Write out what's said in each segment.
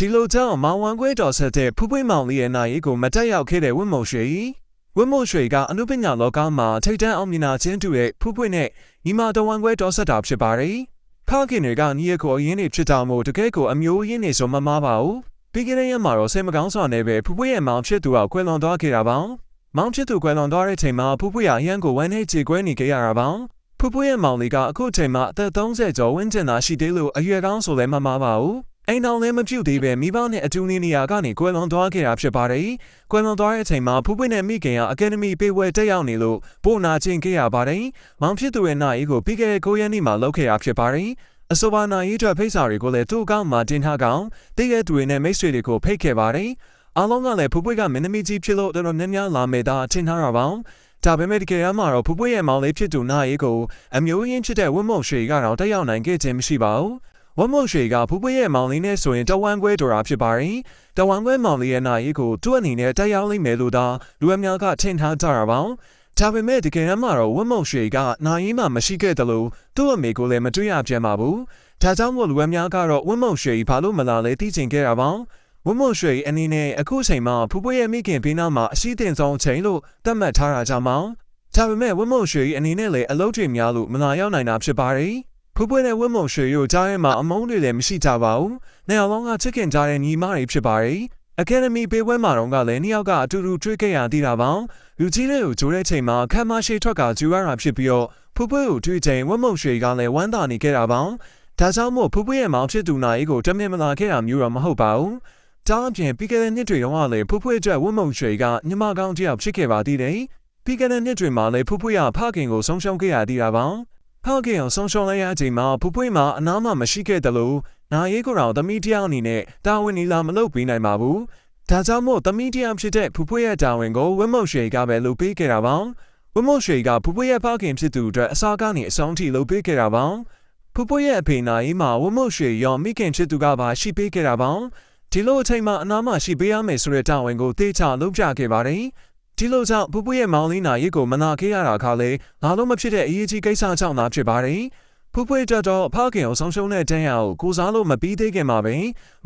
ဒီလိုကြောင့်မောင်ဝမ်ခွဲတော်ဆက်တဲ့ဖူးပွေးမောင်လေးရဲ့နာရီကိုမတက်ရောက်ခဲ့တဲ့ဝင်းမုံရွှေကအနုပညာလောကမှာထိတ်တန့်အောင်မြင်ခြင်းတူရဲ့ဖူးပွေးနဲ့ညီမတော်ဝမ်ခွဲတော်ဆက်တာဖြစ်ပါတယ်။ဖခင်တွေကညီရဲ့ကိုအရင်နေဖြစ်တာမို့တကယ်ကိုအမျိုးရင်းနေဆိုမမားပါဘူး။ပြီးခဲ့တဲ့ရက်မှာတော့ဆယ်မကောင်းစွာနဲ့ပဲဖူးပွေးရဲ့မောင်ဖြစ်သူကကွယ်လွန်သွားခဲ့တာပါ။မောင်ဖြစ်သူကွယ်လွန်သွားတဲ့ချိန်မှာဖူးပွေးကအရန်ကိုဝမ်းနဲ့ကြေကွဲနေကြရတာပါ။ဖူးပွေးရဲ့မောင်လေးကအခုချိန်မှာအသက်30ကျော်ဝန်းကျင်သာရှိသေးလို့အရွယ်ကောင်းဆိုလည်းမမားပါဘူး။အိမ်တော်လည်းမပြုတ်သေးပဲမိဘနဲ့အတူနေရာကနေကွယ်လွန်သွားခဲ့တာဖြစ်ပါတယ်။ကွယ်လွန်သွားတဲ့အချိန်မှာဖူးပွေးနဲ့မိခင်ကအကယ်ဒမီပေးဝဲတက်ရောက်နေလို့ပို့နာကျင်ခဲ့ရပါတယ်။မောင်ဖြစ်သူရဲ့နာရီကိုပြီးခဲ့တဲ့9ရက်နေ့မှာလုပ်ခဲ့တာဖြစ်ပါတယ်။အဆိုပါနာရီအတွက်ဖိတ်စာတွေကိုလည်းသူ့အကောင့်မှာတင်ထားကောင်တည်တဲ့သူတွေနဲ့မိတ်ဆွေတွေကိုဖိတ်ခဲ့ပါတယ်။အားလုံးကလည်းဖူးပွေးကမင်းသမီးကြီးဖြစ်လို့တော်တော်များများလာမဲ့သားထင်ထားတာပါ။ဒါပေမဲ့တကယ်မှာတော့ဖူးပွေးရဲ့မောင်လေးဖြစ်သူနာရီကိုအမျိုးရင်းဖြစ်တဲ့ဝင်းမုံရွှေကတော့တက်ရောက်နိုင်ခဲ့ခြင်းမရှိပါဘူး။ဝမ်မုံရွှေကဖူးပွေးရဲ့မောင်လေးနဲ့ဆိုရင်တဝမ်ခွဲတော်တာဖြစ်ပါတယ်။တဝမ်ခွဲမောင်လေးရဲ့နာရီကိုသူ့အနေနဲ့တက်ရောက်လိမ့်မယ်လို့သာလူအများကထင်ထားကြတာပါ။ဒါပေမဲ့တကယ်မှာတော့ဝမ်မုံရွှေကနာရီမှမရှိခဲ့တယ်လို့သူ့အမေကိုလည်းမတွေ့ရပြန်ပါဘူး။ဒါကြောင့်မို့လူအများကတော့ဝမ်မုံရွှေဘာလို့မလာလဲသိချင်ခဲ့တာပါ။ဝမ်မုံရွှေအနေနဲ့အခုချိန်မှာဖူးပွေးရဲ့မိခင်ဘေးနားမှာအရှိတင်ဆုံးချိန်လို့သတ်မှတ်ထားတာကြောင့်ပါ။ဒါပေမဲ့ဝမ်မုံရွှေအနေနဲ့လည်းအလုပ်တွေများလို့မလာရောက်နိုင်တာဖြစ်ပါတယ်။ဖူးပွေးနဲ့ဝင်းမုံရွှေတို့ကြားထဲမှာအမုန်းတွေလည်းမရှိကြပါဘူး။နှစ်ယောက်လုံးကချစ်ခင်ကြတဲ့ညီမတွေဖြစ်ပါတယ်။အကယ်ဒမီပေးပွဲမှာတော့ကလည်းနှစ်ယောက်ကအတူတူတွေ့ခဲ့ရသေးတာပါ။လူကြီးတွေကိုကြိုးတဲ့ချိန်မှာခမ်းမရှိထွက်ကကျူရတာဖြစ်ပြီးတော့ဖူးပွေးကိုတွေ့ချိန်ဝင်းမုံရွှေကလည်းဝမ်းသာနေခဲ့တာပါ။ဒါကြောင့်မို့ဖူးပွေးရဲ့မောင်ဖြစ်သူနာရီကိုတမင်မလာခဲ့တာမျိုးတော့မဟုတ်ပါဘူး။ဒါအပြင်ပြီးခဲ့တဲ့နှစ်တွေတုန်းကလည်းဖူးပွေးအတွက်ဝင်းမုံရွှေကညီမကောင်းတစ်ယောက်ဖြစ်ခဲ့ပါသေးတယ်။ပြီးခဲ့တဲ့နှစ်တွေမှာလည်းဖူးပွေးကဖခင်ကိုဆုံးရှုံးခဲ့ရသေးတာပါ။ဖခင်အောင်ဆုံးရှုံးလိုက်ရချိန်မှာဖူးပွေးမှာအနားမှမရှိခဲ့တယ်လို့နာရီကိုတော့သမီးတယောက်အနေနဲ့တာဝန်နေလာမလုပ်ပေးနိုင်ပါဘူး။ဒါကြောင့်မို့သမီးတယောက်ဖြစ်တဲ့ဖူးပွေးရဲ့တာဝန်ကိုဝင်းမုံရွှေကပဲလုပ်ပေးခဲ့တာပါ။ဝင်းမုံရွှေကဖူးပွေးရဲ့ဖခင်ဖြစ်သူအတွက်အစားကနေအဆုံးထိလုပ်ပေးခဲ့တာပါ။ဖူးပွေးရဲ့အဖေနာရီမှာဝင်းမုံရွှေရောမိခင်ဖြစ်သူကပါရှိပေးခဲ့တာပါ။ဒီလိုအချိန်မှာအနားမှရှိပေးရမယ်ဆိုတဲ့တာဝန်ကိုသေချာလုပ်ပြခဲ့ပါတယ်။ဒီလိုကြောင့်ဖူးပွေးရဲ့မောင်လေးနာရီကိုမနာခဲ့ရတာခါလေငါလုံးမဖြစ်တဲ့အရေးကြီးကိစ္စကြောင့်သာဖြစ်ပါတယ်။ဖူးပွေးတက်တော့ဖခင်ကိုဆုံးရှုံးတဲ့တန်းရကိုကိုစားလို့မပြီးသေးခင်မှာပဲ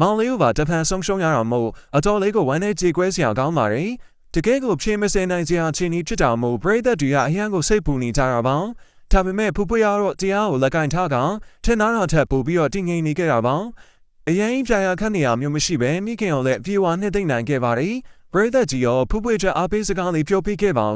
မောင်လေးကိုပါတဖန်ဆုံးရှုံးရတာမို့အတော်လေးကိုဝမ်းနဲ့ကြေကွဲစရာကောင်းပါတယ်။တကယ်ကိုဖြေမစင်နိုင်စရာချင်းကြီးဖြစ်တာမို့ပရိသတ်တွေကအရန်ကိုစိတ်ပူနေကြတာပါ။ဒါပေမဲ့ဖူးပွေးကတော့တရားကိုလက်ကင်ထားကထင်သားတာထက်ပိုပြီးတော့တည်ငြိမ်နေခဲ့တာပါ။အရင်ပြရာခတ်နေရမျိုးမရှိပဲမိခင်ကိုလည်းပြေဝနှစ်သိမ့်နိုင်ခဲ့ပါတယ်။ပရိသတ်ကြီးရောဖူးပွေးချက်အားပေးစကားလေးပြောပြခဲ့ပါအောင်